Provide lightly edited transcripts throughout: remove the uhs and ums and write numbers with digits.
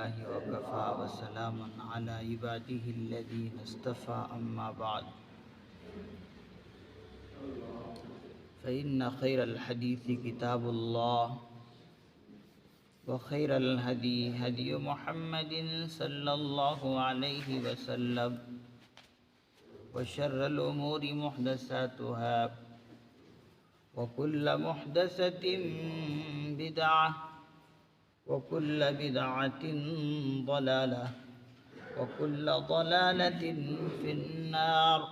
لله وكفى وسلام على عباده الذين اصطفى أما بعد فإن خير الحديث كتاب الله وخير الهدي هدي محمد صلى الله عليه وسلم وشر الأمور محدثاتها وكل محدثة بدعة وكل بدعة ضلالة وكل ضلالة في النار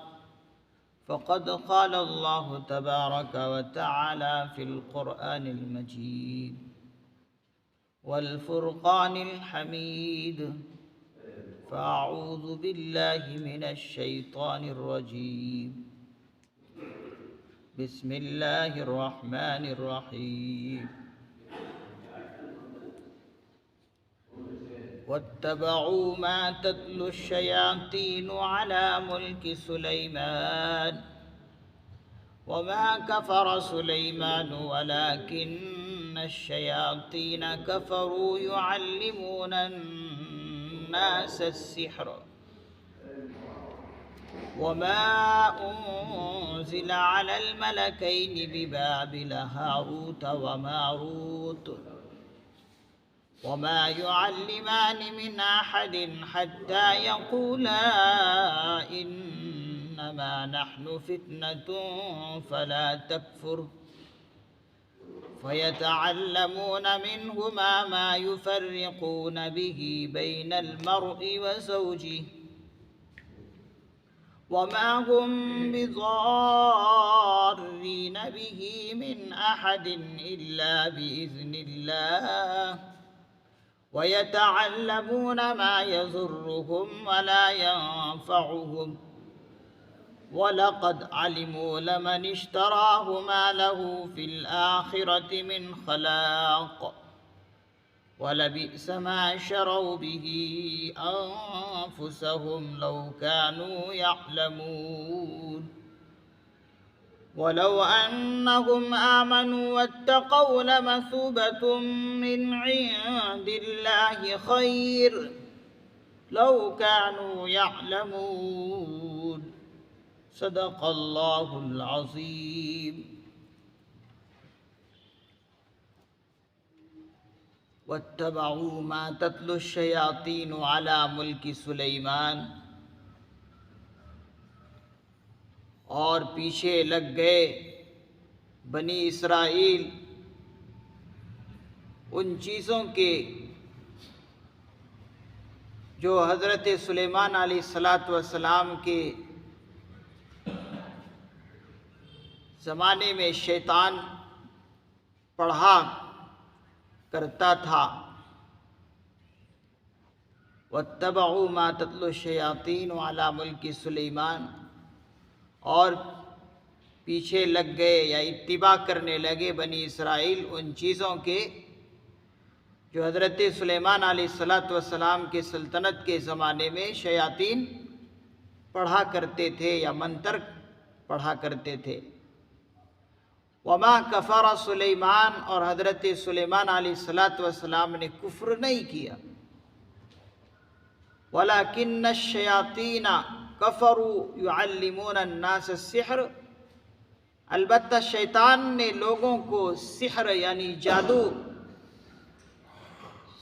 فقد قال الله تبارك وتعالى في القرآن المجيد والفرقان الحميد فأعوذ بالله من الشيطان الرجيم بسم الله الرحمن الرحيم واتبعوا ما تتلو الشياطين على ملك سليمان وما كفر سليمان ولكن الشياطين كفروا يعلمون الناس السحر وما أنزل على الملكين ببابل هاروت وماروت وما يعلمان من أحد حتى يقولا إنما نحن فتنة فلا تكفر فيتعلمون منهما ما يفرقون به بين المرء وزوجه وما هم بضارين به من أحد إلا بإذن الله ويتعلمون ما يضرهم ولا ينفعهم ولقد علموا لمن اشتراه ما له في الآخرة من خلاق ولبئس ما شروا به أنفسهم لو كانوا يعلمون ولو أنهم آمنوا واتقوا لمثوبة من عند الله خير لو كانوا يعلمون صدق الله العظيم واتبعوا ما تتلو الشياطين على ملك سلیمان اور پیچھے لگ گئے بنی اسرائیل ان چیزوں کے جو حضرت سلیمان علیہ السلام کے زمانے میں شیطان پڑھا کرتا تھا واتبعوا ما تتلو الشیاطین علی ملک سلیمان اور پیچھے لگ گئے یا اتباع کرنے لگے بنی اسرائیل ان چیزوں کے جو حضرت سلیمان علیہ السلام کے سلطنت کے زمانے میں شیاطین پڑھا کرتے تھے یا منتر پڑھا کرتے تھے وما کفر سلیمان اور حضرت سلیمان علیہ السلام نے کفر نہیں کیا وَلَكِنَّ الشَّيَاطِينَ كَفَرُوا يُعَلِّمُونَ النَّاسَ السِّحْرَ البتہ شیطان نے لوگوں کو سحر یعنی جادو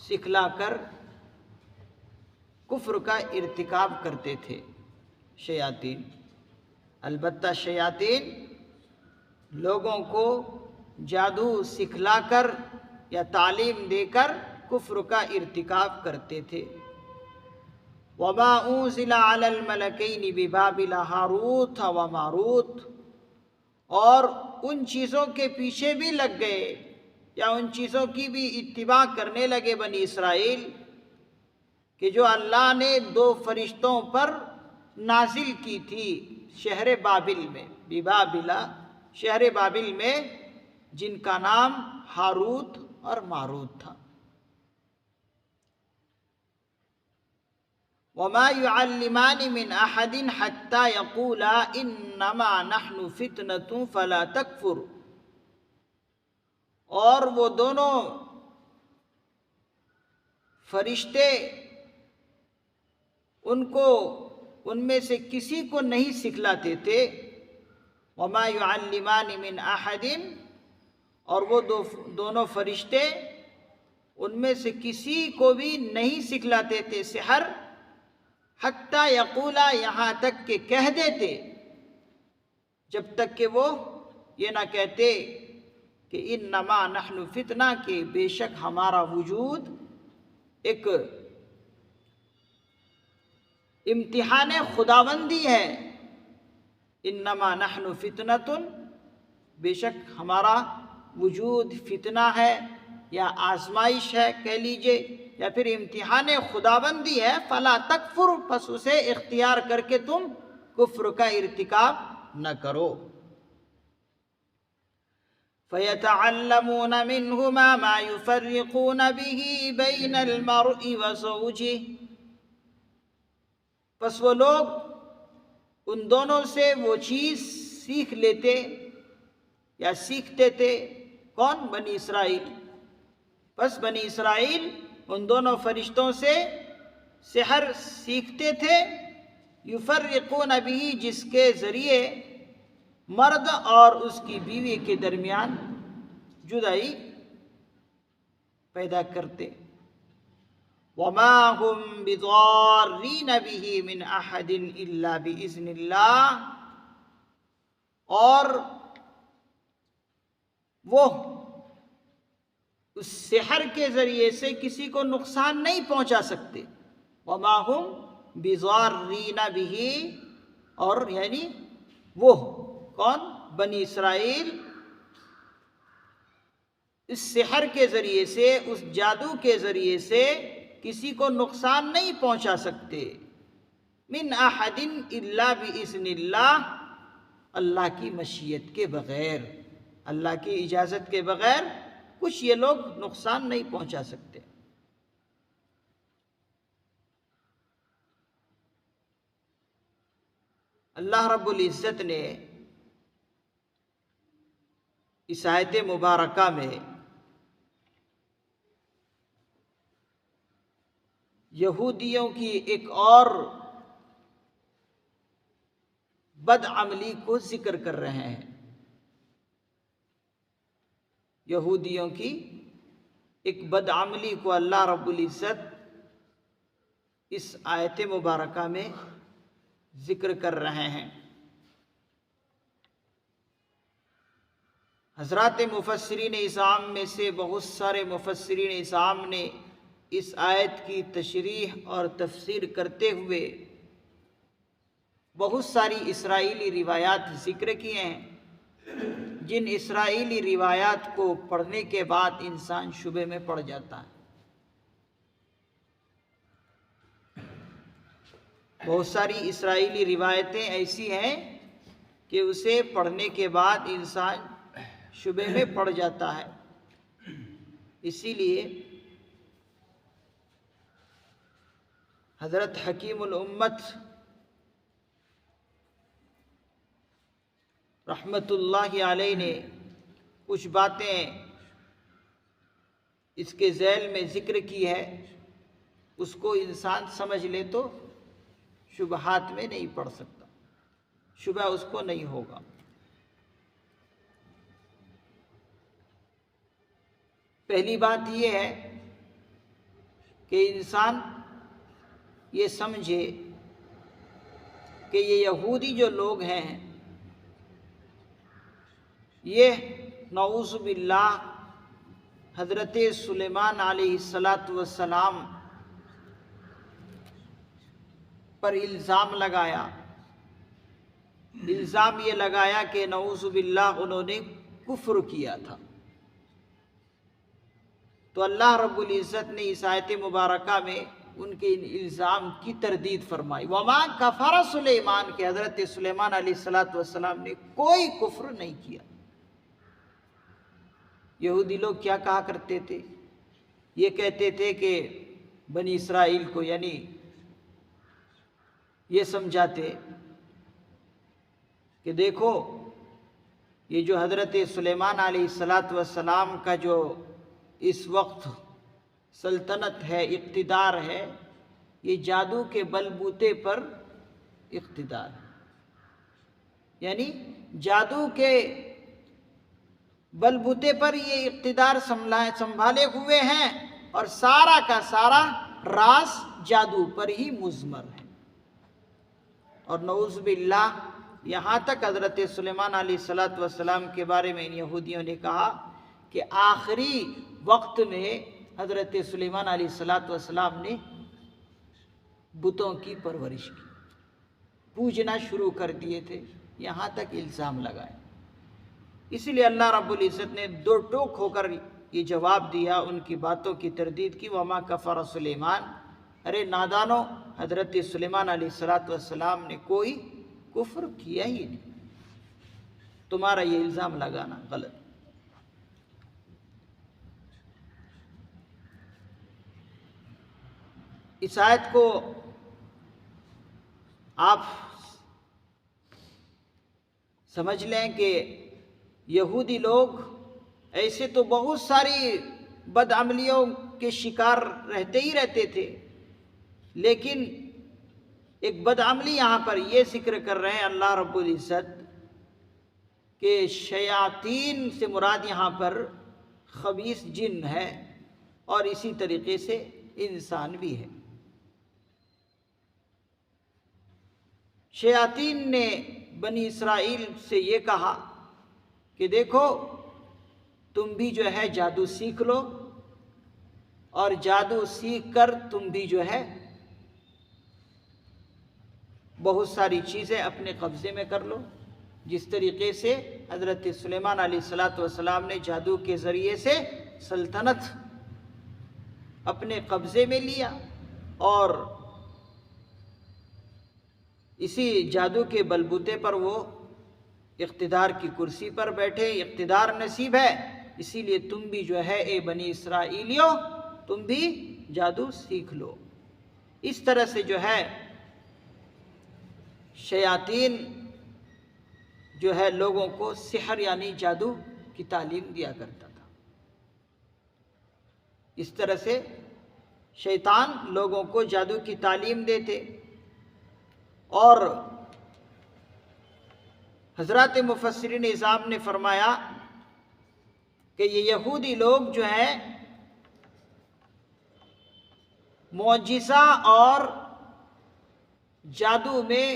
سکھلا کر کفر کا ارتکاب کرتے تھے شیاطین البتہ شیاطین لوگوں کو جادو سکھلا کر یا تعلیم دے کر کفر کا ارتکاب کرتے تھے وما انزل علی الملکین ببابل ہاروت وماروت اور ان چیزوں کے پیچھے بھی لگ گئے یا ان چیزوں کی بھی اتباع کرنے لگے بنی اسرائیل کہ جو اللہ نے 2 فرشتوں پر نازل کی تھی شہر بابل میں ببابل شہر بابل میں جن کا نام ہاروت اور ماروت تھا وما يعلمان من احد حتى يقولا انما نحن فتنة فلا تكفر اور وہ دونوں فرشتے ان میں سے کسی کو نہیں سکھلاتے تھے۔ وما يعلمان من احد، اور وہ دونوں فرشتے ان میں سے کسی کو بھی نہیں سکھلاتے تھے سحر، حتی یقولا، یہاں تک کہ کہہ دیتے، جب تک کہ وہ یہ نہ کہتے کہ انما نحن فتنہ، کہ بے شک ہمارا وجود ایک امتحان خداوندی ہے۔ انما نحن فتنۃ، بے شک ہمارا وجود فتنہ ہے یا آزمائش ہے کہہ لیجئے، یا پھر امتحان خداوندی ہے۔ فلا تکفر، پس اسے اختیار کر کے تم کفر کا ارتکاب نہ کرو۔ فَيَتَعَلَّمُونَ مِنْهُمَا مَا يُفَرِّقُونَ بِهِ بَيْنَ الْمَرْءِ وَزَوْجِهِ، پس وہ لوگ ان دونوں سے وہ چیز سیکھ لیتے یا سیکھتے تھے۔ کون؟ بنی اسرائیل۔ پس بنی اسرائیل ان دونوں فرشتوں سے سحر سیکھتے تھے، یفرقون بھی، جس کے ذریعے مرد اور اس کی بیوی کے درمیان جدائی پیدا کرتے۔ وما هم بضارین به من احد الا باذن اللہ، اور وہ اس سحر کے ذریعے سے کسی کو نقصان نہیں پہنچا سکتے۔ وما هم بضارین به، اور یعنی وہ کون؟ بنی اسرائیل اس سحر کے ذریعے سے، اس جادو کے ذریعے سے کسی کو نقصان نہیں پہنچا سکتے۔ من احد الا باذن اللہ، اللہ کی مشیت کے بغیر، اللہ کی اجازت کے بغیر کچھ یہ لوگ نقصان نہیں پہنچا سکتے۔ اللہ رب العزت نے اس آیت مبارکہ میں یہودیوں کی ایک اور بدعملی کو ذکر کر رہے ہیں۔ یہودیوں کی ایک بدعملی کو اللہ رب العزت اس آیت مبارکہ میں ذکر کر رہے ہیں۔ حضرات مفسرین اعظام میں سے بہت سارے مفسرین اعظام نے اس آیت کی تشریح اور تفسیر کرتے ہوئے بہت ساری اسرائیلی روایات ذکر کیے ہیں، جن اسرائیلی روایات کو پڑھنے کے بعد انسان شبے میں پڑ جاتا ہے۔ بہت ساری اسرائیلی روایتیں ایسی ہیں کہ اسے پڑھنے کے بعد انسان شبے میں پڑ جاتا ہے۔ اسی لیے حضرت حکیم الامت رحمت اللہ علیہ نے کچھ باتیں اس کے ذیل میں ذکر کی ہے، اس کو انسان سمجھ لے تو شبہات میں نہیں پڑ سکتا، شبہ اس کو نہیں ہوگا۔ پہلی بات یہ ہے کہ انسان یہ سمجھے کہ یہ یہودی جو لوگ ہیں، یہ نعوذ باللہ حضرت سلیمان علیہ السلام پر الزام لگایا، الزام یہ لگایا کہ نعوذ باللہ انہوں نے کفر کیا تھا۔ تو اللہ رب العزت نے اس آیت مبارکہ میں ان کے ان الزام کی تردید فرمائی۔ وما کفر سلیمان، کہ حضرت سلیمان علیہ السلام نے کوئی کفر نہیں کیا۔ یہودی لوگ کیا کہا کرتے تھے؟ یہ کہتے تھے کہ بنی اسرائیل کو، یعنی یہ سمجھاتے کہ دیکھو یہ جو حضرت سلیمان علیہ السلام کا جو اس وقت سلطنت ہے، اقتدار ہے، یہ جادو کے بل بوتے پر اقتدار ہے۔ یعنی جادو کے بل بوتے پر یہ اقتدار سنبھالے ہوئے ہیں، اور سارا کا سارا راز جادو پر ہی مضمر ہے۔ اور نعوذ باللہ، یہاں تک حضرت سلیمان علیہ السلام کے بارے میں ان یہودیوں نے کہا کہ آخری وقت میں حضرت سلیمان علیہ السلام نے بتوں کی پرورش کی، پوجنا شروع کر دیے تھے، یہاں تک الزام لگائے۔ اسی لیے اللہ رب العزت نے دو ٹوک ہو کر یہ جواب دیا، ان کی باتوں کی تردید کی، وَمَا كَفَرَ سُلَيْمَانَ، ارے نادانو، حضرت سلیمان علیہ السلام نے کوئی کفر کیا ہی نہیں، تمہارا یہ الزام لگانا غلط۔ اس آیت کو آپ سمجھ لیں کہ یہودی لوگ ایسے تو بہت ساری بدعملیوں کے شکار رہتے ہی رہتے تھے، لیکن ایک بدعملی یہاں پر یہ ذکر کر رہے ہیں اللہ رب العزت کہ شیاطین سے مراد یہاں پر خبیث جن ہے، اور اسی طریقے سے انسان بھی ہے۔ شیاطین نے بنی اسرائیل سے یہ کہا کہ دیکھو تم بھی جو ہے جادو سیکھ لو، اور جادو سیکھ کر تم بھی جو ہے بہت ساری چیزیں اپنے قبضے میں کر لو، جس طریقے سے حضرت سلیمان علیہ السلام نے جادو کے ذریعے سے سلطنت اپنے قبضے میں لیا، اور اسی جادو کے بلبوتے پر وہ اقتدار کی کرسی پر بیٹھے، اقتدار نصیب ہے۔ اسی لیے تم بھی جو ہے اے بنی اسرائیلیوں، تم بھی جادو سیکھ لو۔ اس طرح سے جو ہے شیاطین جو ہے لوگوں کو سحر یعنی جادو کی تعلیم دیا کرتا تھا۔ اس طرح سے شیطان لوگوں کو جادو کی تعلیم دیتے، اور حضرات مفسرین اعظام نے فرمایا کہ یہ یہودی لوگ جو ہیں معجزہ اور جادو میں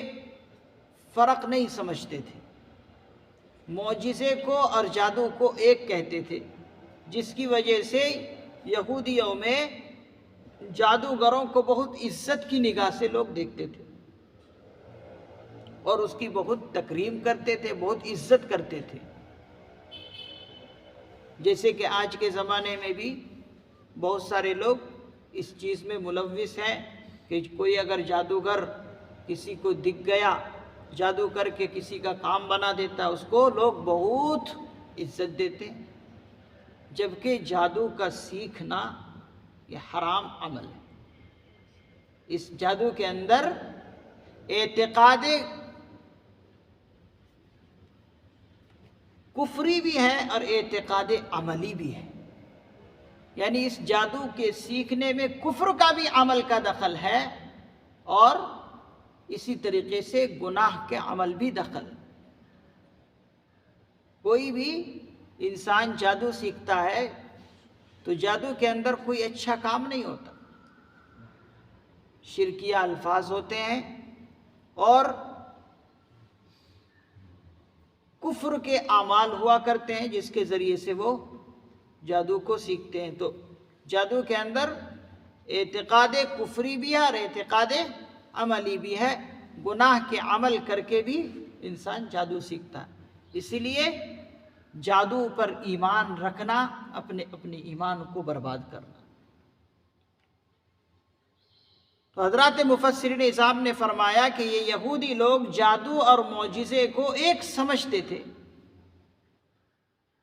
فرق نہیں سمجھتے تھے، معجزے کو اور جادو کو ایک کہتے تھے، جس کی وجہ سے یہودیوں میں جادوگروں کو بہت عزت کی نگاہ سے لوگ دیکھتے تھے، اور اس کی بہت تکریم کرتے تھے، بہت عزت کرتے تھے۔ جیسے کہ آج کے زمانے میں بھی بہت سارے لوگ اس چیز میں ملوث ہیں کہ کوئی اگر جادوگر کسی کو دکھ گیا، جادو کر کے کسی کا کام بنا دیتا، اس کو لوگ بہت عزت دیتے ہیں، جبکہ جادو کا سیکھنا یہ حرام عمل ہے۔ اس جادو کے اندر اعتقاد کفری بھی ہے اور اعتقاد عملی بھی ہے، یعنی اس جادو کے سیکھنے میں کفر کا بھی عمل کا دخل ہے، اور اسی طریقے سے گناہ کے عمل بھی دخل۔ کوئی بھی انسان جادو سیکھتا ہے تو جادو کے اندر کوئی اچھا کام نہیں ہوتا، شرکیہ الفاظ ہوتے ہیں اور کفر کے اعمال ہوا کرتے ہیں، جس کے ذریعے سے وہ جادو کو سیکھتے ہیں۔ تو جادو کے اندر اعتقاد کفری بھی ہے اور اعتقاد عملی بھی ہے، گناہ کے عمل کر کے بھی انسان جادو سیکھتا ہے۔ اسی لیے جادو پر ایمان رکھنا اپنے ایمان کو برباد کرنا۔ تو حضرات مفسرین اعظام نے فرمایا کہ یہ یہودی لوگ جادو اور معجزے کو ایک سمجھتے تھے،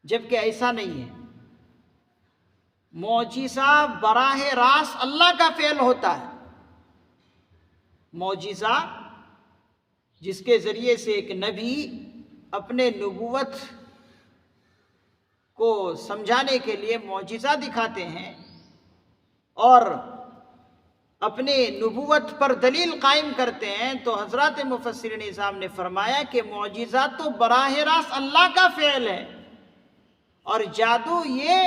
جبکہ ایسا نہیں ہے۔ معجزہ براہ راست اللہ کا فعل ہوتا ہے۔ معجزہ جس کے ذریعے سے ایک نبی اپنے نبوت کو سمجھانے کے لیے معجزہ دکھاتے ہیں، اور اپنے نبوت پر دلیل قائم کرتے ہیں، تو حضرات مفسرین اعظام نے فرمایا کہ معجزات تو براہ راست اللہ کا فعل ہے، اور جادو یہ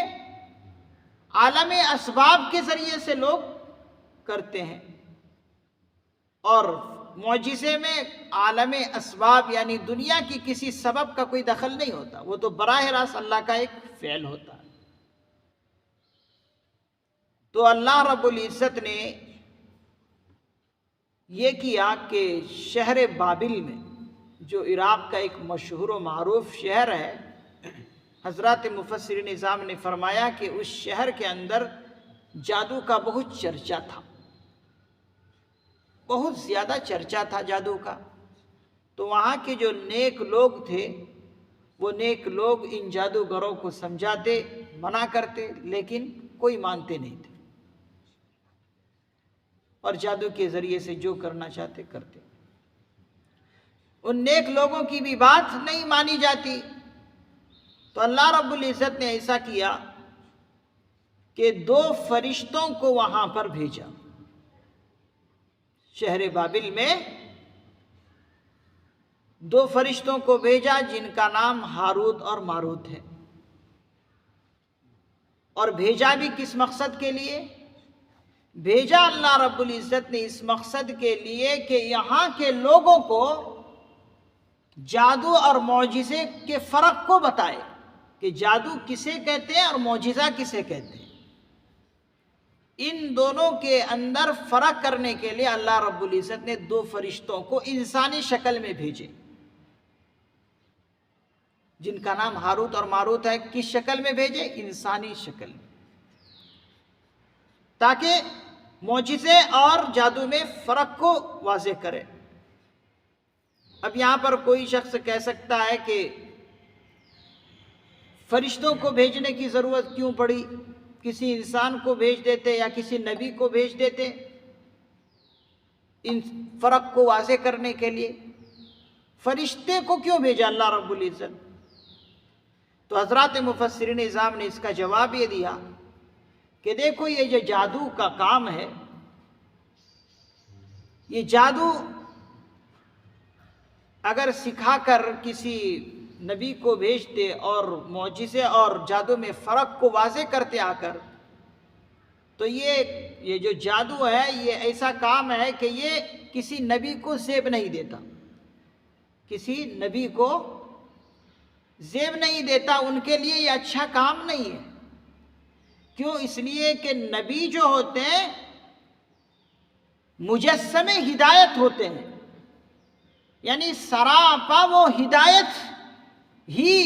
عالم اسباب کے ذریعے سے لوگ کرتے ہیں، اور معجزے میں عالم اسباب یعنی دنیا کی کسی سبب کا کوئی دخل نہیں ہوتا، وہ تو براہ راست اللہ کا ایک فعل ہوتا ہے۔ تو اللہ رب العزت نے یہ کیا کہ شہر بابل میں، جو عراق کا ایک مشہور و معروف شہر ہے، حضرات مفسرین نظام نے فرمایا کہ اس شہر کے اندر جادو کا بہت چرچا تھا، بہت زیادہ چرچا تھا جادو کا۔ تو وہاں کے جو نیک لوگ تھے، وہ نیک لوگ ان جادوگروں کو سمجھاتے، منع کرتے، لیکن کوئی مانتے نہیں تھے، اور جادو کے ذریعے سے جو کرنا چاہتے کرتے۔ ان نیک لوگوں کی بھی بات نہیں مانی جاتی، تو اللہ رب العزت نے ایسا کیا کہ 2 فرشتوں کو وہاں پر بھیجا۔ شہر بابل میں 2 فرشتوں کو بھیجا جن کا نام ہاروت اور ماروت ہے، اور بھیجا بھی کس مقصد کے لیے؟ بھیجا اللہ رب العزت نے اس مقصد کے لیے کہ یہاں کے لوگوں کو جادو اور معجزے کے فرق کو بتائے کہ جادو کسے کہتے ہیں اور معجزہ کسے کہتے ہیں۔ ان دونوں کے اندر فرق کرنے کے لیے اللہ رب العزت نے 2 فرشتوں کو انسانی شکل میں بھیجے، جن کا نام ہاروت اور ماروت ہے۔ کس شکل میں بھیجے؟ انسانی شکل میں، تاکہ معجزے اور جادو میں فرق کو واضح کرے۔ اب یہاں پر کوئی شخص کہہ سکتا ہے کہ فرشتوں کو بھیجنے کی ضرورت کیوں پڑی؟ کسی انسان کو بھیج دیتے یا کسی نبی کو بھیج دیتے ان فرق کو واضح کرنے کے لیے، فرشتے کو کیوں بھیجا اللہ رب العزت؟ تو حضرات مفسرین اعظام نے اس کا جواب یہ دیا کہ دیکھو، یہ جو جادو کا کام ہے، یہ جادو اگر سکھا کر کسی نبی کو بھیجتے اور معجزے اور جادو میں فرق کو واضح کرتے آ کر، تو یہ جو جادو ہے یہ ایسا کام ہے کہ یہ کسی نبی کو زیب نہیں دیتا، کسی نبی کو زیب نہیں دیتا، ان کے لیے یہ اچھا کام نہیں ہے۔ کیوں؟ اس لیے کہ نبی جو ہوتے ہیں مجسم ہدایت ہوتے ہیں، یعنی سراپا وہ ہدایت ہی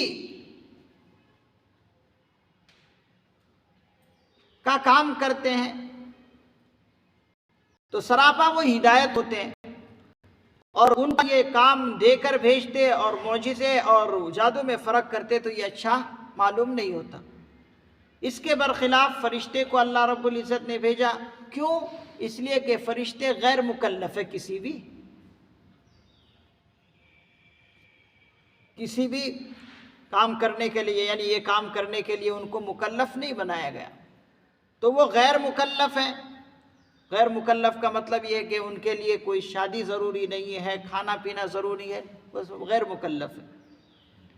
کا کام کرتے ہیں، تو سراپا وہ ہدایت ہوتے ہیں، اور ان کا یہ کام دے کر بھیجتے اور معجزے اور جادو میں فرق کرتے، تو یہ اچھا معلوم نہیں ہوتا۔ اس کے برخلاف فرشتے کو اللہ رب العزت نے بھیجا۔ کیوں؟ اس لیے کہ فرشتے غیر مکلف ہے، کسی بھی کام کرنے کے لیے، یعنی یہ کام کرنے کے لیے ان کو مکلف نہیں بنایا گیا، تو وہ غیر مکلف ہیں۔ غیر مکلف کا مطلب یہ ہے کہ ان کے لیے کوئی شادی ضروری نہیں ہے، کھانا پینا ضروری ہے، بس غیر مکلف ہے۔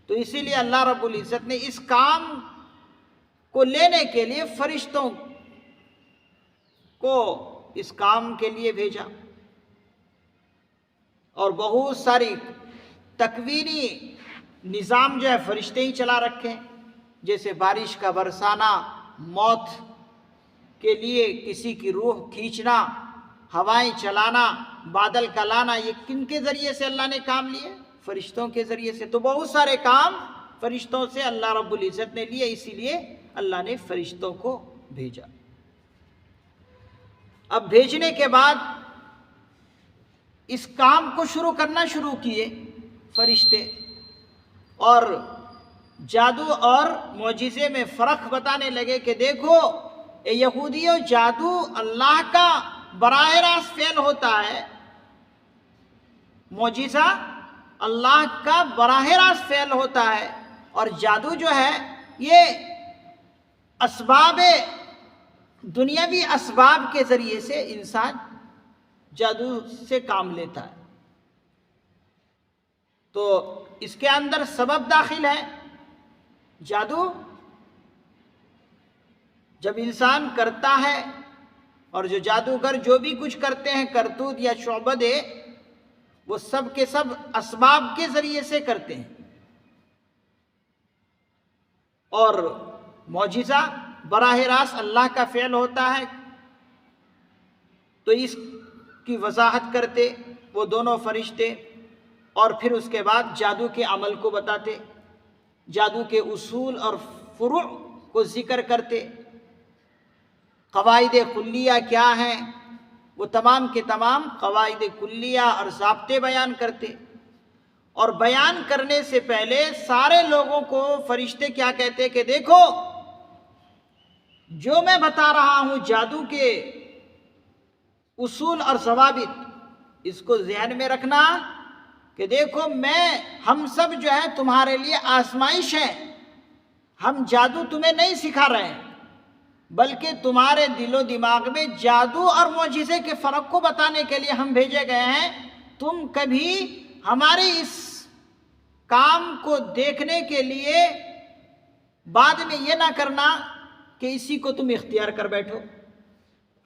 تو اسی لیے اللہ رب العزت نے اس کام کو لینے کے لیے فرشتوں کو اس کام کے لیے بھیجا، اور بہت ساری تکوینی نظام جو ہے فرشتے ہی چلا رکھے، جیسے بارش کا برسانا، موت کے لیے کسی کی روح کھینچنا، ہوائیں چلانا، بادل کا لانا، یہ کن کے ذریعے سے اللہ نے کام لیے؟ فرشتوں کے ذریعے سے۔ تو بہت سارے کام فرشتوں سے اللہ رب العزت نے لیے، اسی لیے اللہ نے فرشتوں کو بھیجا۔ اب بھیجنے کے بعد اس کام کو کرنا شروع کیے فرشتے، اور جادو اور معجزے میں فرق بتانے لگے کہ دیکھو اے یہودیوں، جادو اللہ کا براہ راست فعل ہوتا ہے، معجزہ اللہ کا براہ راست فعل ہوتا ہے، اور جادو جو ہے یہ اسباب دنیاوی اسباب کے ذریعے سے انسان جادو سے کام لیتا ہے، تو اس کے اندر سبب داخل ہے جادو جب انسان کرتا ہے، اور جو جادوگر جو بھی کچھ کرتے ہیں کرتوت یا شعبدے، وہ سب کے سب اسباب کے ذریعے سے کرتے ہیں، اور معجزہ براہ راست اللہ کا فعل ہوتا ہے۔ تو اس کی وضاحت کرتے وہ دونوں فرشتے، اور پھر اس کے بعد جادو کے عمل کو بتاتے، جادو کے اصول اور فروع کو ذکر کرتے، قواعد کلیہ کیا ہیں، وہ تمام کے تمام قواعد کلیہ اور ضابطے بیان کرتے۔ اور بیان کرنے سے پہلے سارے لوگوں کو فرشتے کیا کہتے کہ دیکھو جو میں بتا رہا ہوں جادو کے اصول اور ضوابط، اس کو ذہن میں رکھنا کہ دیکھو ہم سب جو ہے تمہارے لیے آزمائش ہے، ہم جادو تمہیں نہیں سکھا رہے ہیں، بلکہ تمہارے دل و دماغ میں جادو اور معجزے کے فرق کو بتانے کے لیے ہم بھیجے گئے ہیں۔ تم کبھی ہمارے اس کام کو دیکھنے کے لیے بعد میں یہ نہ کرنا کہ اسی کو تم اختیار کر بیٹھو۔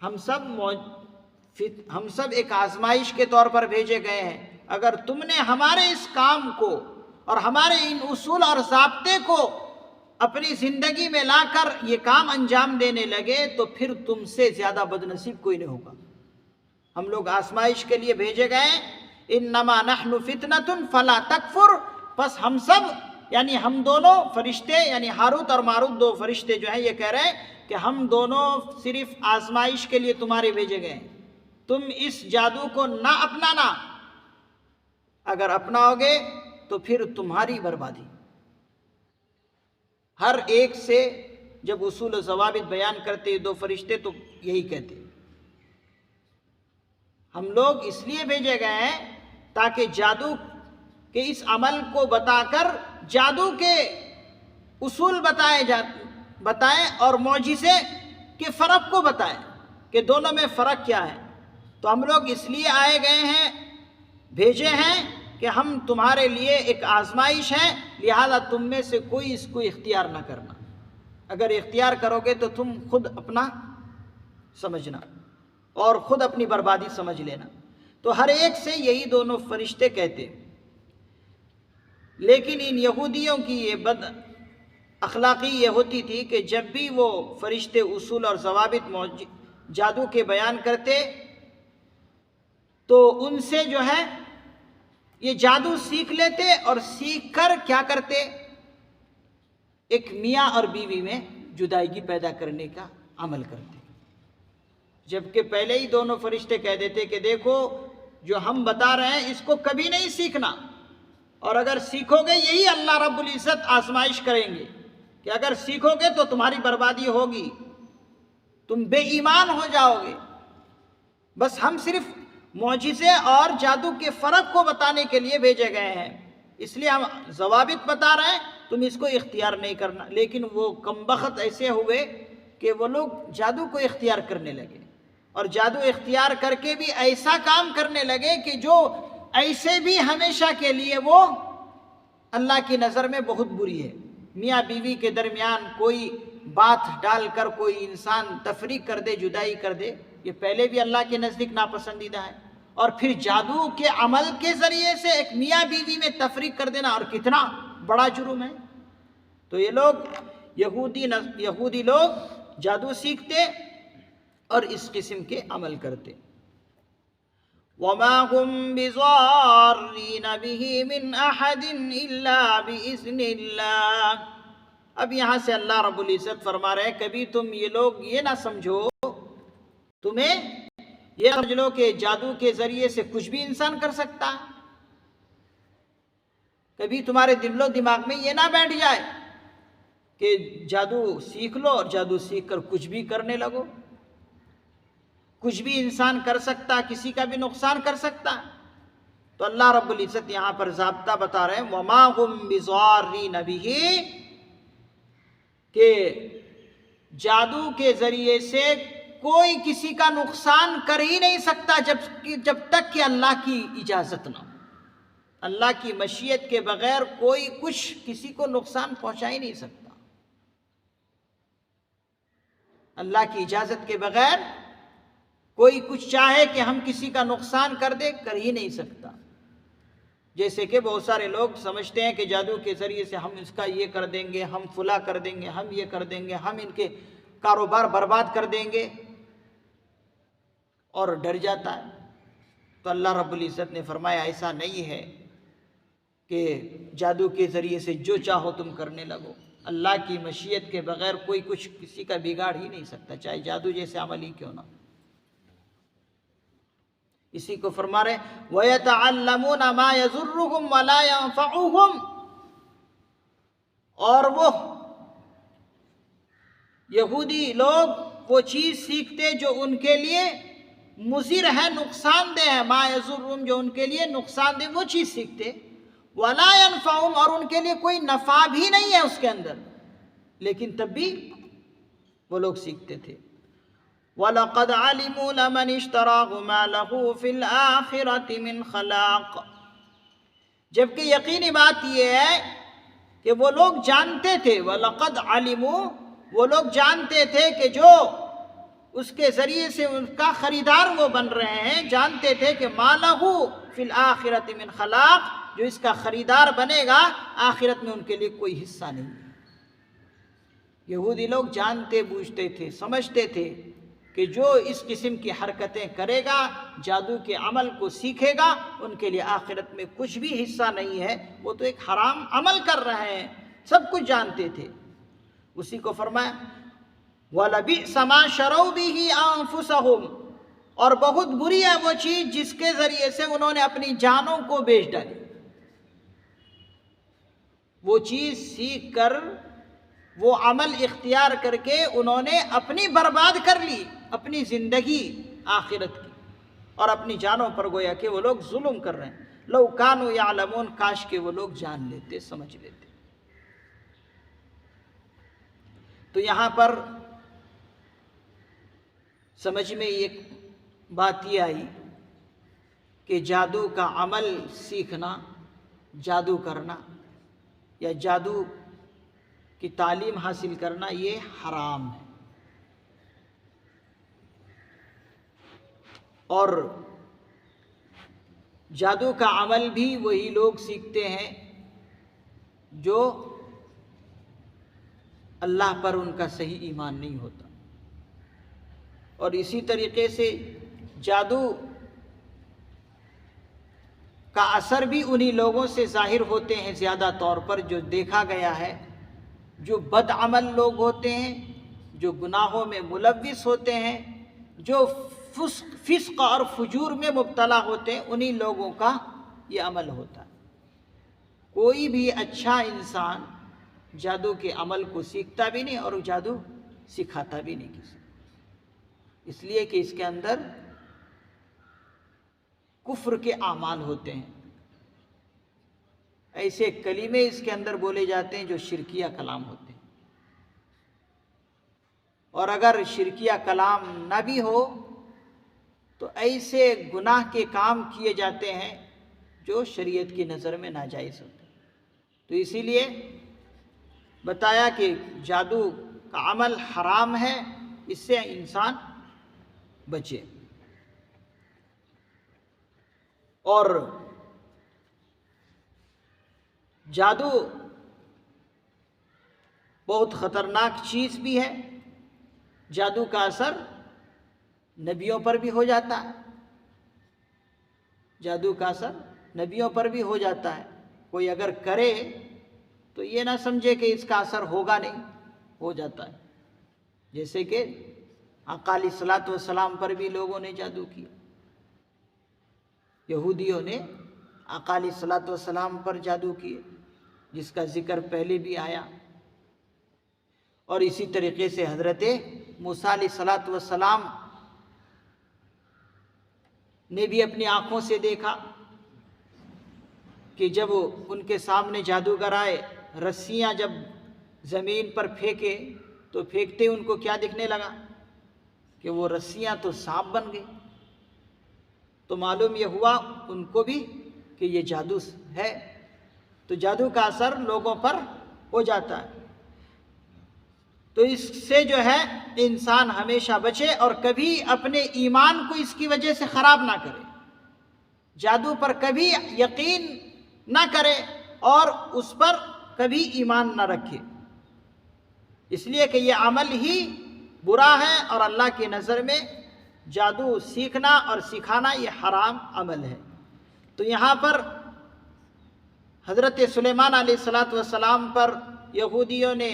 ہم سب ایک آزمائش کے طور پر بھیجے گئے ہیں، اگر تم نے ہمارے اس کام کو اور ہمارے ان اصول اور ضابطے کو اپنی زندگی میں لا کر یہ کام انجام دینے لگے تو پھر تم سے زیادہ بد نصیب کوئی نہیں ہوگا۔ ہم لوگ آزمائش کے لیے بھیجے گئے، انما نحن فتنۃ فلا تکفر، پس ہم سب یعنی ہم دونوں فرشتے یعنی ہاروت اور ماروت دو فرشتے جو ہیں یہ کہہ رہے ہیں کہ ہم دونوں صرف آزمائش کے لیے تمہارے بھیجے گئے ہیں، تم اس جادو کو نہ اپنانا، اگر اپناؤ گے تو پھر تمہاری بربادی۔ ہر ایک سے جب اصول و ضوابط بیان کرتے دو فرشتے تو یہی کہتے ہم لوگ اس لیے بھیجے گئے ہیں تاکہ جادو کے اس عمل کو بتا کر جادو کے اصول بتائیں اور معجزے کے فرق کو بتائیں کہ دونوں میں فرق کیا ہے۔ تو ہم لوگ اس لیے آئے گئے ہیں، بھیجے ہیں کہ ہم تمہارے لیے ایک آزمائش ہے، لہذا تم میں سے کوئی اس کو اختیار نہ کرنا، اگر اختیار کرو گے تو تم خود اپنا سمجھنا اور خود اپنی بربادی سمجھ لینا۔ تو ہر ایک سے یہی دونوں فرشتے کہتے، لیکن ان یہودیوں کی یہ بد اخلاقی یہ ہوتی تھی کہ جب بھی وہ فرشتے اصول اور ضوابط جادو کے بیان کرتے تو ان سے جو ہے یہ جادو سیکھ لیتے، اور سیکھ کر کیا کرتے، ایک میاں اور بیوی میں جدائیگی پیدا کرنے کا عمل کرتے، جبکہ پہلے ہی دونوں فرشتے کہہ دیتے کہ دیکھو جو ہم بتا رہے ہیں اس کو کبھی نہیں سیکھنا، اور اگر سیکھو گے یہی اللہ رب العزت آزمائش کریں گے کہ اگر سیکھو گے تو تمہاری بربادی ہوگی، تم بے ایمان ہو جاؤ گے۔ بس ہم صرف معجزے اور جادو کے فرق کو بتانے کے لیے بھیجے گئے ہیں، اس لیے ہم ضوابط بتا رہے ہیں، تم اس کو اختیار نہیں کرنا۔ لیکن وہ کمبخت ایسے ہوئے کہ وہ لوگ جادو کو اختیار کرنے لگے، اور جادو اختیار کر کے بھی ایسا کام کرنے لگے کہ جو ایسے بھی ہمیشہ کے لیے وہ اللہ کی نظر میں بہت بری ہے۔ میاں بیوی کے درمیان کوئی بات ڈال کر کوئی انسان تفریق کر دے، جدائی کر دے، یہ پہلے بھی اللہ کے نزدیک ناپسندیدہ ہے، اور پھر جادو کے عمل کے ذریعے سے ایک میاں بیوی میں تفریق کر دینا اور کتنا بڑا جرم ہے۔ تو یہ لوگ یہودی لوگ جادو سیکھتے اور اس قسم کے عمل کرتے۔ وَمَا هُمْ بِضَارِّينَ بِهِ مِنْ أَحَدٍ إِلَّا بِإِذْنِ اللَّهِ۔ اب یہاں سے اللہ رب العزت فرما رہے ہیں کبھی تم یہ لوگ یہ نہ سمجھو، تمہیں یہ سمجھ لو کہ جادو کے ذریعے سے کچھ بھی انسان کر سکتا ہے، کبھی تمہارے دل و دماغ میں یہ نہ بیٹھ جائے کہ جادو سیکھ لو اور جادو سیکھ کر کچھ بھی کرنے لگو، کچھ بھی انسان کر سکتا، کسی کا بھی نقصان کر سکتا۔ تو اللہ رب العزت یہاں پر ضابطہ بتا رہے ہیں وَمَا هُمْ بِضَارِّينَ بِهِ، کہ جادو کے ذریعے سے کوئی کسی کا نقصان کر ہی نہیں سکتا جب تک کہ اللہ کی اجازت نہ ہو۔ اللہ کی مشیت کے بغیر کوئی کچھ کسی کو نقصان پہنچا ہی نہیں سکتا۔ اللہ کی اجازت کے بغیر کوئی کچھ چاہے کہ ہم کسی کا نقصان کر دے، کر ہی نہیں سکتا۔ جیسے کہ بہت سارے لوگ سمجھتے ہیں کہ جادو کے ذریعے سے ہم اس کا یہ کر دیں گے، ہم فلاں کر دیں گے، ہم یہ کر دیں گے، ہم ان کے کاروبار برباد کر دیں گے، اور ڈر جاتا ہے۔ تو اللہ رب العزت نے فرمایا ایسا نہیں ہے کہ جادو کے ذریعے سے جو چاہو تم کرنے لگو۔ اللہ کی مشیت کے بغیر کوئی کچھ کسی کا بگاڑ ہی نہیں سکتا، چاہے جادو جیسے عمل ہی کیوں نہ۔ اسی کو فرما رہے وَيَتَعَلَّمُونَ مَا يَضُرُّهُمْ وَلَا يَنفَعُهُمْ، اور وہ یہودی لوگ وہ چیز سیکھتے جو ان کے لیے مضر ہے، نقصان دہ ہے، ما یضرہم جو ان کے لیے نقصان دہ، وہ چیز سیکھتے، ولا ینفعہم اور ان کے لیے کوئی نفع بھی نہیں ہے اس کے اندر، لیکن تب بھی وہ لوگ سیکھتے تھے۔ وَلَقَدْ عَلِمُوا لَمَنِ اشْتَرَاهُ مَا لَهُ فِي الْآخِرَةِ مِنْ خَلَاقٍ، جبکہ یقینی بات یہ ہے کہ وہ لوگ جانتے تھے، وَلَقَدْ عَلِمُوا وہ لوگ جانتے تھے کہ جو اس کے ذریعے سے ان کا خریدار وہ بن رہے ہیں، جانتے تھے کہ مَا لَهُ فِي الْآخِرَةِ مِنْ خَلَاقٍ جو اس کا خریدار بنے گا آخرت میں ان کے لیے کوئی حصہ نہیں ہے۔ یہودی لوگ جانتے بوجھتے تھے، سمجھتے تھے کہ جو اس قسم کی حرکتیں کرے گا، جادو کے عمل کو سیکھے گا، ان کے لیے آخرت میں کچھ بھی حصہ نہیں ہے، وہ تو ایک حرام عمل کر رہے ہیں، سب کچھ جانتے تھے۔ اسی کو فرمایا وَلَبِئْسَ مَا شَرَوْا بِهِ أَنفُسَهُمْ اور بہت بری ہے وہ چیز جس کے ذریعے سے انہوں نے اپنی جانوں کو بیچ ڈالی۔ وہ چیز سیکھ کر، وہ عمل اختیار کر کے انہوں نے اپنی برباد کر لی، اپنی زندگی آخرت کی، اور اپنی جانوں پر گویا کہ وہ لوگ ظلم کر رہے ہیں۔ لو کانوا یعلمون کاش کہ وہ لوگ جان لیتے، سمجھ لیتے۔ تو یہاں پر سمجھ میں ایک بات یہ آئی کہ جادو کا عمل سیکھنا، جادو کرنا یا جادو کی تعلیم حاصل کرنا یہ حرام ہے، اور جادو کا عمل بھی وہی لوگ سیکھتے ہیں جو اللہ پر ان کا صحیح ایمان نہیں ہوتا، اور اسی طریقے سے جادو کا اثر بھی انہی لوگوں سے ظاہر ہوتے ہیں زیادہ طور پر جو دیکھا گیا ہے، جو بد عمل لوگ ہوتے ہیں، جو گناہوں میں ملوث ہوتے ہیں، جو فسق اور فجور میں مبتلا ہوتے ہیں، انہی لوگوں کا یہ عمل ہوتا ہے۔ کوئی بھی اچھا انسان جادو کے عمل کو سیکھتا بھی نہیں اور جادو سکھاتا بھی نہیں کسی، اس لیے کہ اس کے اندر کفر کے اعمال ہوتے ہیں، ایسے کلمے اس کے اندر بولے جاتے ہیں جو شرکیہ کلام ہوتے ہیں، اور اگر شرکیہ کلام نہ بھی ہو تو ایسے گناہ کے کام کیے جاتے ہیں جو شریعت کی نظر میں ناجائز ہوتے ہیں۔ تو اسی لیے بتایا کہ جادو کا عمل حرام ہے، اس سے انسان بچے۔ اور جادو بہت خطرناک چیز بھی ہے، جادو کا اثر نبیوں پر بھی ہو جاتا ہے، جادو کا اثر نبیوں پر بھی ہو جاتا ہے۔ کوئی اگر کرے تو یہ نہ سمجھے کہ اس کا اثر ہوگا نہیں، ہو جاتا ہے، جیسے کہ آقا علیہ الصلوۃ والسلام پر بھی لوگوں نے جادو کیا، یہودیوں نے آقا علیہ الصلوۃ والسلام پر جادو کیے، جس کا ذکر پہلے بھی آیا، اور اسی طریقے سے حضرت موسیٰ علیہ الصلوۃ والسلام نے بھی اپنی آنکھوں سے دیکھا کہ جب ان کے سامنے جادوگر آئے، رسیاں جب زمین پر پھینکے تو پھینکتے ان کو کیا دکھنے لگا کہ وہ رسیاں تو سانپ بن گئی. تو معلوم یہ ہوا ان کو بھی کہ یہ جادو ہے. تو جادو کا اثر لوگوں پر ہو جاتا ہے. تو اس سے جو ہے انسان ہمیشہ بچے اور کبھی اپنے ایمان کو اس کی وجہ سے خراب نہ کرے. جادو پر کبھی یقین نہ کرے اور اس پر کبھی ایمان نہ رکھے، اس لیے کہ یہ عمل ہی برا ہے اور اللہ کی نظر میں جادو سیکھنا اور سکھانا یہ حرام عمل ہے. تو یہاں پر حضرت سلیمان علیہ السلام پر یہودیوں نے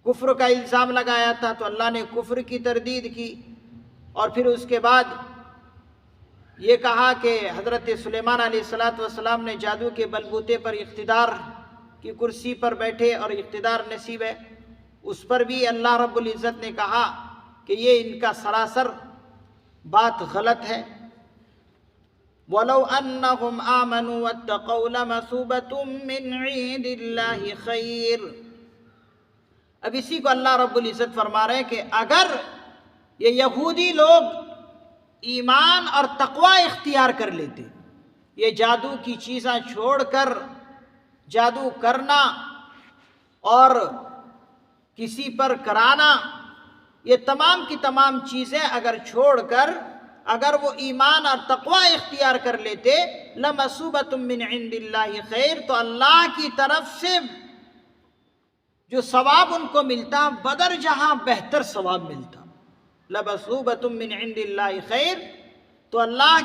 کفر کا الزام لگایا تھا، تو اللہ نے کفر کی تردید کی اور پھر اس کے بعد یہ کہا کہ حضرت سلیمان علیہ السلام نے جادو کے بلبوتے پر اقتدار کی کرسی پر بیٹھے اور اقتدار نصیب ہے. اس پر بھی اللہ رب العزت نے کہا کہ یہ ان کا سراسر بات غلط ہے. وَلَوْ أَنَّهُمْ آمَنُوا وَاتَّقَوْا لَمَثُوبَةٌ مِّنْ عِندِ اللَّهِ خَيْرٌ. اب اسی کو اللہ رب العزت فرما رہے ہیں کہ اگر یہ یہودی لوگ ایمان اور تقوی اختیار کر لیتے، یہ جادو کی چیزیں چھوڑ کر جادو کرنا اور کسی پر کرانا، یہ تمام کی تمام چیزیں اگر چھوڑ کر اگر وہ ایمان اور تقوی اختیار کر لیتے، لَمَثُوبَةٌ مِّنْ عِندِ اللَّهِ خَيْرٌ، تو اللہ کی طرف سے جو ثواب ان کو ملتا بدر جہاں بہتر ثواب ملتا. لَمَثُوبَةٌ مِّنْ عِندِ اللَّهِ خَيْرٌ، تو اللہ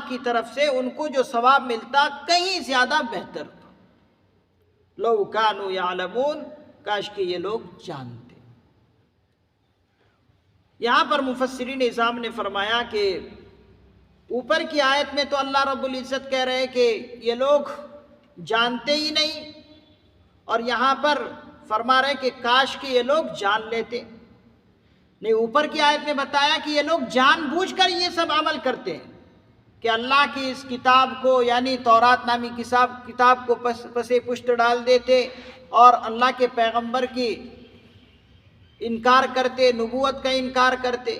کی طرف سے ان کو جو ثواب ملتا کہیں زیادہ بہتر تھا. لَوْ كَانُوا يَعْلَمُونَ، کاش کہ یہ لوگ جانتے. یہاں پر مفسرین اعظام نے فرمایا کہ اوپر کی آیت میں تو اللہ رب العزت کہہ رہے کہ یہ لوگ جانتے ہی نہیں، اور یہاں پر فرما رہے کہ کاش کہ یہ لوگ جان لیتے. نہیں، اوپر کی آیت میں بتایا کہ یہ لوگ جان بوجھ کر یہ سب عمل کرتے ہیں کہ اللہ کی اس کتاب کو یعنی تورات نامی کتاب کو پسے پشت ڈال دیتے اور اللہ کے پیغمبر کی انکار کرتے، نبوت کا انکار کرتے.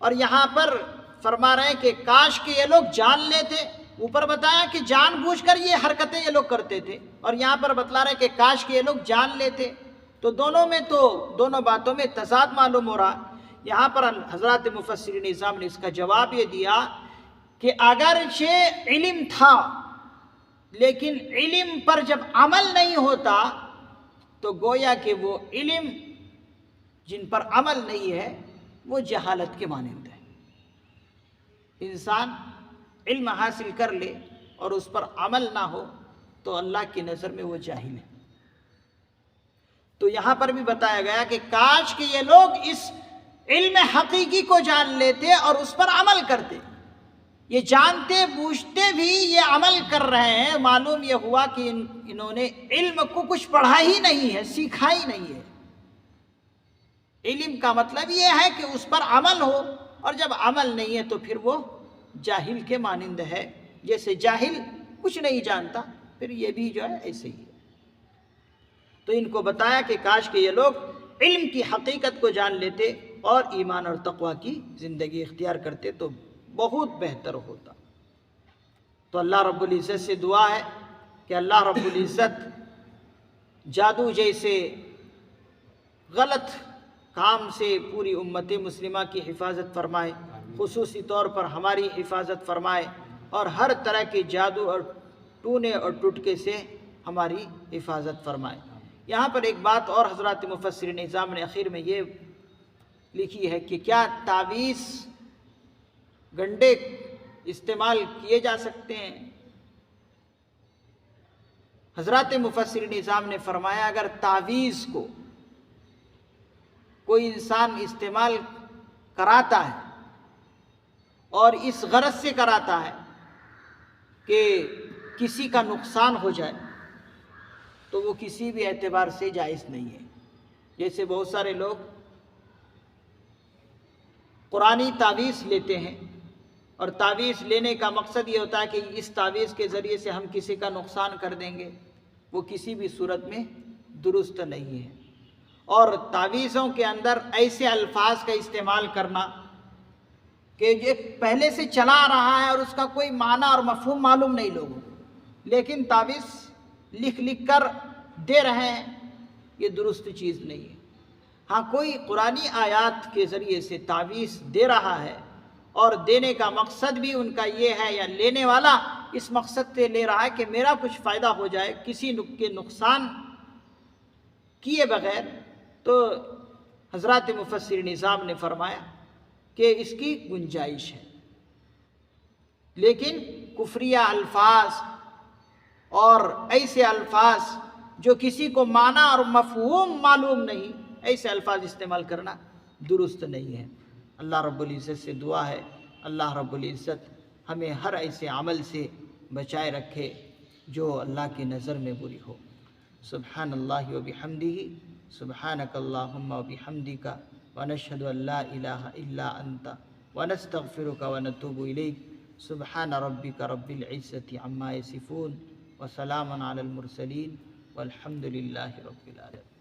اور یہاں پر فرما رہے ہیں کہ کاش کہ یہ لوگ جان لیتے. اوپر بتایا کہ جان بوجھ کر یہ حرکتیں یہ لوگ کرتے تھے، اور یہاں پر بتلا رہے ہیں کہ کاش کہ یہ لوگ جان لیتے. تو دونوں باتوں میں تضاد معلوم ہو رہا. یہاں پر حضرات مفسرین نظام نے اس کا جواب یہ دیا کہ اگرچہ علم تھا لیکن علم پر جب عمل نہیں ہوتا تو گویا کہ وہ علم جن پر عمل نہیں ہے وہ جہالت کے مانند ہے. انسان علم حاصل کر لے اور اس پر عمل نہ ہو تو اللہ کی نظر میں وہ جاہل ہے. تو یہاں پر بھی بتایا گیا کہ کاش کہ یہ لوگ اس علم حقیقی کو جان لیتے اور اس پر عمل کرتے. یہ جانتے بوجھتے بھی یہ عمل کر رہے ہیں، معلوم یہ ہوا کہ انہوں نے علم کو کچھ پڑھا ہی نہیں ہے، سیکھا ہی نہیں ہے. علم کا مطلب یہ ہے کہ اس پر عمل ہو، اور جب عمل نہیں ہے تو پھر وہ جاہل کے مانند ہے. جیسے جاہل کچھ نہیں جانتا، پھر یہ بھی جو ہے ایسے ہی ہے. تو ان کو بتایا کہ کاش کہ یہ لوگ علم کی حقیقت کو جان لیتے اور ایمان اور تقوی کی زندگی اختیار کرتے تو بہت بہتر ہوتا. تو اللہ رب العزت سے دعا ہے کہ اللہ رب العزت جادو جیسے غلط کام سے پوری امت مسلمہ کی حفاظت فرمائے، خصوصی طور پر ہماری حفاظت فرمائے، اور ہر طرح کے جادو اور ٹونے اور ٹٹکے سے ہماری حفاظت فرمائے. یہاں پر ایک بات اور حضرات مفسرین نظام نے اخیر میں یہ لکھی ہے کہ کیا تعویذ گنڈے استعمال کیے جا سکتے ہیں؟ حضرات مفسرین نظام نے فرمایا اگر تعویذ کو کوئی انسان استعمال کراتا ہے اور اس غرض سے کراتا ہے کہ کسی کا نقصان ہو جائے تو وہ کسی بھی اعتبار سے جائز نہیں ہے. جیسے بہت سارے لوگ قرآنی تعویذ لیتے ہیں اور تعویذ لینے کا مقصد یہ ہوتا ہے کہ اس تعویذ کے ذریعے سے ہم کسی کا نقصان کر دیں گے، وہ کسی بھی صورت میں درست نہیں ہے. اور تعویذوں کے اندر ایسے الفاظ کا استعمال کرنا کہ یہ پہلے سے چلا آ رہا ہے اور اس کا کوئی معنی اور مفہوم معلوم نہیں لوگوں کو، لیکن تعویذ لکھ لکھ کر دے رہے ہیں، یہ درست چیز نہیں ہے۔ ہاں کوئی قرآنی آیات کے ذریعے سے تعویذ دے رہا ہے اور دینے کا مقصد بھی ان کا یہ ہے، یا لینے والا اس مقصد سے لے رہا ہے کہ میرا کچھ فائدہ ہو جائے کسی کے نقصان کیے بغیر، تو حضرات مفسر نظام نے فرمایا کہ اس کی گنجائش ہے۔ لیکن کفریہ الفاظ اور ایسے الفاظ جو کسی کو معنی اور مفہوم معلوم نہیں، ایسے الفاظ استعمال کرنا درست نہیں ہے۔ اللہ رب العزت سے دعا ہے اللہ رب العزت ہمیں ہر ایسے عمل سے بچائے رکھے جو اللہ کی نظر میں بری ہو۔ سبحان اللہ و بحمدہ، سبحانک اللہم و بحمدک، ونشہد ان لا الہ الا انت، ونستغفرک ونتوب الیک۔ سبحان ربک رب العزت عما یصفون، وسلام علی المرسلین، والحمد للہ رب العالمین۔